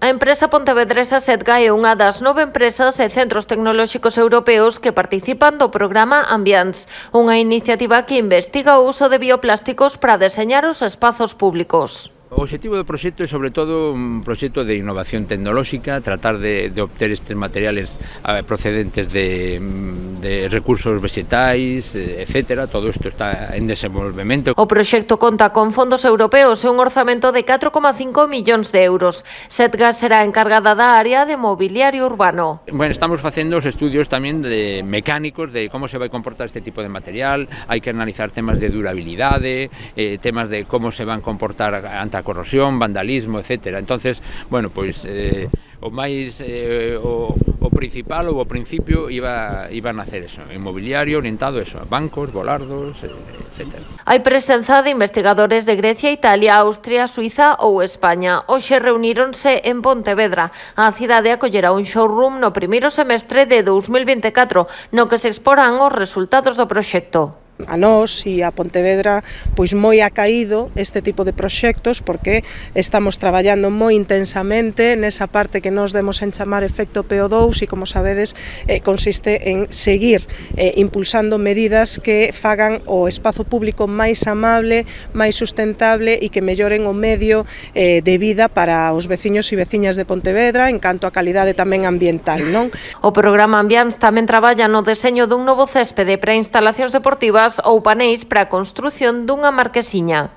A empresa pontevedresa Setga é unha das 9 empresas e centros tecnolóxicos europeos que participan do programa Ambiance, unha iniciativa que investiga o uso de bioplásticos para deseñar os espazos públicos. O obxectivo do proxecto é sobre todo un proxecto de innovación tecnolóxica, tratar de obter estes materiales procedentes de recursos vegetais, etc. Todo isto está en desenvolvemento. O proxecto conta con fondos europeos e un orzamento de 4,5 millóns de euros. Setga será encargada da área de mobiliario urbano. Bueno, estamos facendo os estudios tamén de mecánicos de como se vai comportar este tipo de material, hai que analizar temas de durabilidade, temas de como se van comportar ante a corrosión, vandalismo, etc. Entonces, bueno, pois o principal ou o principio iba a nacer eso, en mobiliario orientado eso, a bancos, volardos, etc. Hai presenza de investigadores de Grecia, Italia, Austria, Suiza ou España. Hoxe reuníronse en Pontevedra. A cidade acollerá un showroom no primeiro semestre de 2024, no que se exporán os resultados do proxecto. A nós e a Pontevedra pois moi acaído este tipo de proxectos porque estamos traballando moi intensamente nesa parte que nos demos en chamar efecto PO2 e como sabedes consiste en seguir impulsando medidas que fagan o espazo público máis amable, máis sustentable e que melloren o medio de vida para os veciños e veciñas de Pontevedra en canto a calidade tamén ambiental, non? O programa Ambiance tamén traballa no deseño dun novo céspede para instalacións deportivas ou paneis para a construción dunha marquesiña.